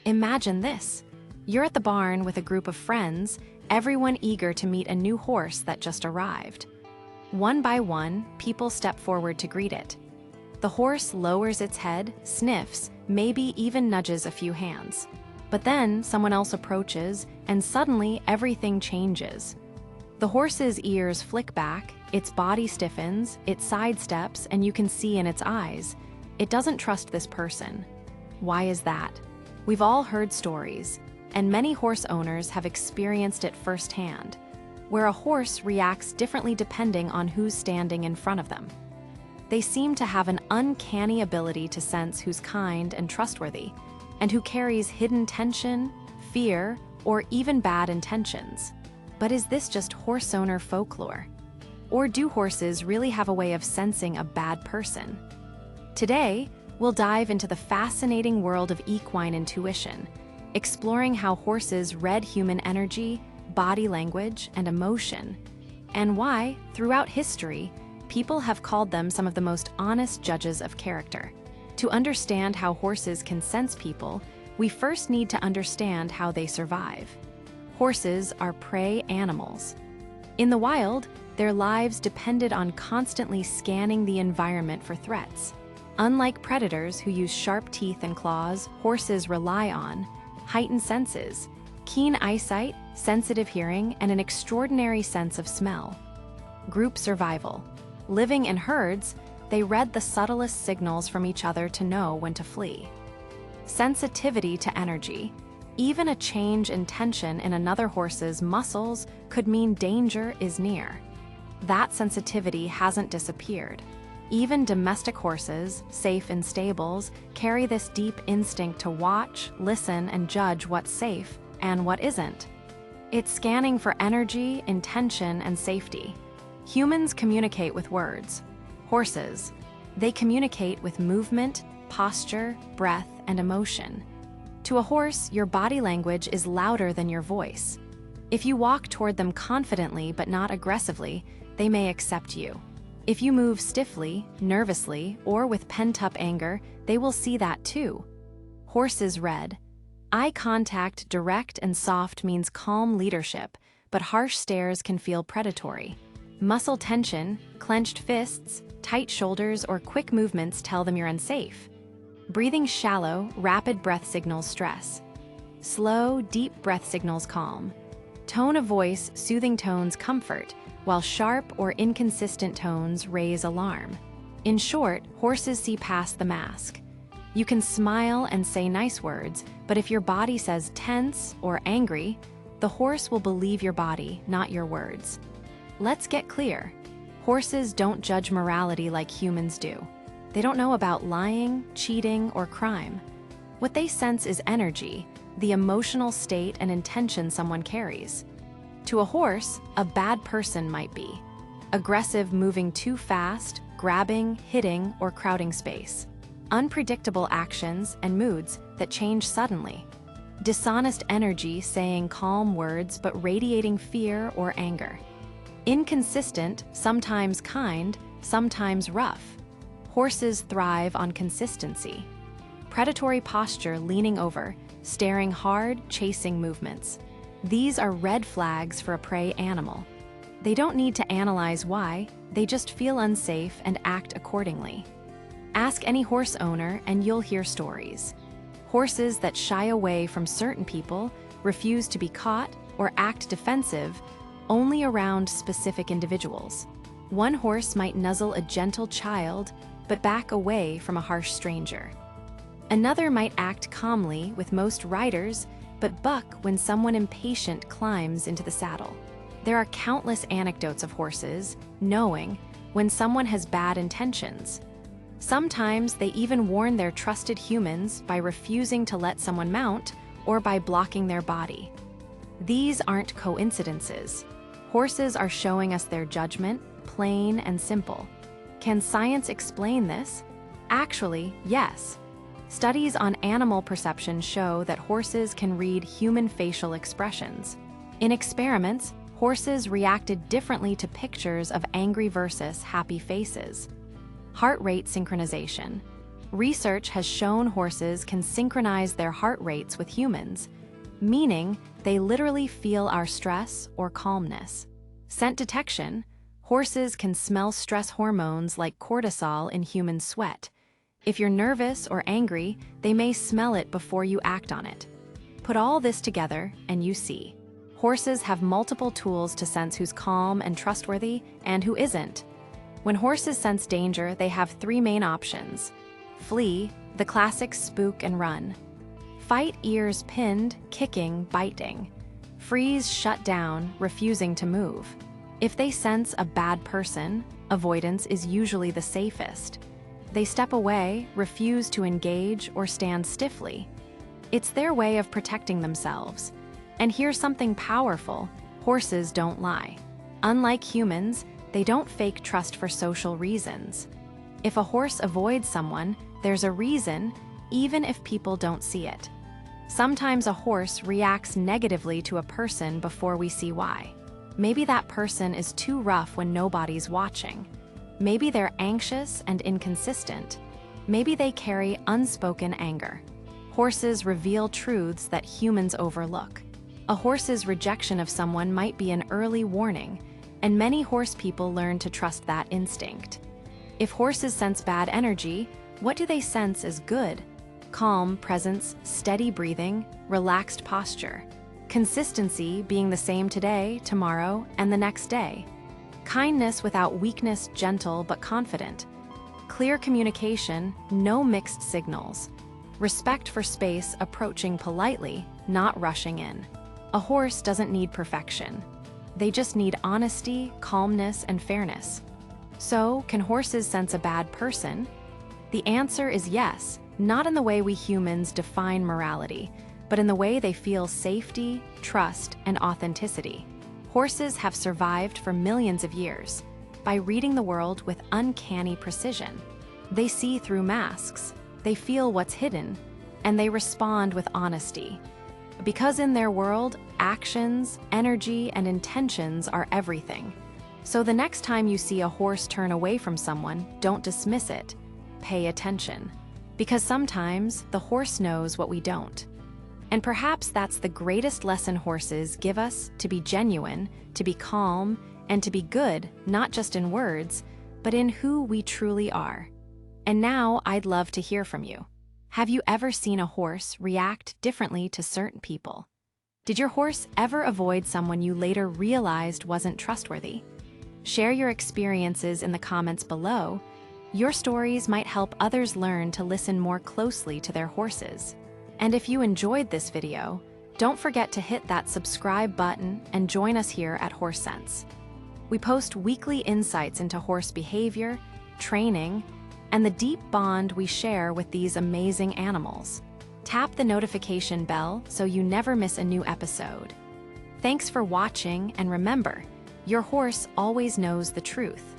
Imagine this. You're at the barn with a group of friends, everyone eager to meet a new horse that just arrived. One by one, people step forward to greet it. The horse lowers its head, sniffs, maybe even nudges a few hands. But then someone else approaches, and suddenly everything changes. The horse's ears flick back, its body stiffens, it sidesteps, and you can see in its eyes, it doesn't trust this person. Why is that? We've all heard stories, and many horse owners have experienced it firsthand, where a horse reacts differently depending on who's standing in front of them. They seem to have an uncanny ability to sense who's kind and trustworthy, and who carries hidden tension, fear, or even bad intentions. But is this just horse owner folklore? Or do horses really have a way of sensing a bad person? Today, we'll dive into the fascinating world of equine intuition, exploring how horses read human energy, body language, and emotion, and why, throughout history, people have called them some of the most honest judges of character. To understand how horses can sense people, we first need to understand how they survive. Horses are prey animals. In the wild, their lives depended on constantly scanning the environment for threats. Unlike predators who use sharp teeth and claws, horses rely on heightened senses, keen eyesight, sensitive hearing, and an extraordinary sense of smell. Group survival. Living in herds, they read the subtlest signals from each other to know when to flee. Sensitivity to energy. Even a change in tension in another horse's muscles could mean danger is near. That sensitivity hasn't disappeared. Even domestic horses, safe in stables, carry this deep instinct to watch, listen, and judge what's safe and what isn't. It's scanning for energy, intention, and safety. Humans communicate with words. Horses, they communicate with movement, posture, breath, and emotion. To a horse, your body language is louder than your voice. If you walk toward them confidently but not aggressively, they may accept you. If you move stiffly, nervously, or with pent-up anger, they will see that too. Horses read. Eye contact, direct and soft, means calm leadership, but harsh stares can feel predatory. Muscle tension, clenched fists, tight shoulders, or quick movements tell them you're unsafe. Breathing shallow, rapid breath signals stress. Slow, deep breath signals calm. Tone of voice, soothing tones comfort, while sharp or inconsistent tones raise alarm. In short, horses see past the mask. You can smile and say nice words, but if your body says tense or angry, the horse will believe your body, not your words. Let's get clear. Horses don't judge morality like humans do. They don't know about lying, cheating, or crime. What they sense is energy, the emotional state and intention someone carries. To a horse, a bad person might be aggressive, moving too fast, grabbing, hitting, or crowding space. Unpredictable actions and moods that change suddenly. Dishonest energy, saying calm words but radiating fear or anger. Inconsistent, sometimes kind, sometimes rough. Horses thrive on consistency. Predatory posture, leaning over, staring hard, chasing movements. These are red flags for a prey animal. They don't need to analyze why, they just feel unsafe and act accordingly. Ask any horse owner and you'll hear stories. Horses that shy away from certain people, refuse to be caught, or act defensive only around specific individuals. One horse might nuzzle a gentle child, but back away from a harsh stranger. Another might act calmly with most riders, but buck when someone impatient climbs into the saddle. There are countless anecdotes of horses knowing when someone has bad intentions. Sometimes they even warn their trusted humans by refusing to let someone mount or by blocking their body. These aren't coincidences. Horses are showing us their judgment, plain and simple. Can science explain this? Actually, yes. Studies on animal perception show that horses can read human facial expressions. In experiments, horses reacted differently to pictures of angry versus happy faces. Heart rate synchronization. Research has shown horses can synchronize their heart rates with humans, meaning they literally feel our stress or calmness. Scent detection: horses can smell stress hormones like cortisol in human sweat. If you're nervous or angry, they may smell it before you act on it. Put all this together and you see. Horses have multiple tools to sense who's calm and trustworthy and who isn't. When horses sense danger, they have three main options. Flee, the classic spook and run. Fight, ears pinned, kicking, biting. Freeze, shut down, refusing to move. If they sense a bad person, avoidance is usually the safest. They step away, refuse to engage, or stand stiffly. It's their way of protecting themselves. And here's something powerful: horses don't lie. Unlike humans, they don't fake trust for social reasons. If a horse avoids someone, there's a reason, even if people don't see it. Sometimes a horse reacts negatively to a person before we see why. Maybe that person is too rough when nobody's watching. Maybe they're anxious and inconsistent. Maybe they carry unspoken anger. Horses reveal truths that humans overlook. A horse's rejection of someone might be an early warning, and many horse people learn to trust that instinct. If horses sense bad energy, what do they sense as good? Calm presence, steady breathing, relaxed posture. Consistency, being the same today, tomorrow, and the next day. Kindness without weakness, gentle but confident. Clear communication, no mixed signals. Respect for space, approaching politely, not rushing in. A horse doesn't need perfection. They just need honesty, calmness, and fairness. So, can horses sense a bad person? The answer is yes, not in the way we humans define morality, but in the way they feel safety, trust, and authenticity. Horses have survived for millions of years by reading the world with uncanny precision. They see through masks, they feel what's hidden, and they respond with honesty. Because in their world, actions, energy, and intentions are everything. So the next time you see a horse turn away from someone, don't dismiss it. Pay attention. Because sometimes the horse knows what we don't. And perhaps that's the greatest lesson horses give us: to be genuine, to be calm, and to be good, not just in words, but in who we truly are. And now I'd love to hear from you. Have you ever seen a horse react differently to certain people? Did your horse ever avoid someone you later realized wasn't trustworthy? Share your experiences in the comments below. Your stories might help others learn to listen more closely to their horses. And if you enjoyed this video, don't forget to hit that subscribe button and join us here at Horse Sense. We post weekly insights into horse behavior, training, and the deep bond we share with these amazing animals. Tap the notification bell so you never miss a new episode. Thanks for watching, and remember, your horse always knows the truth.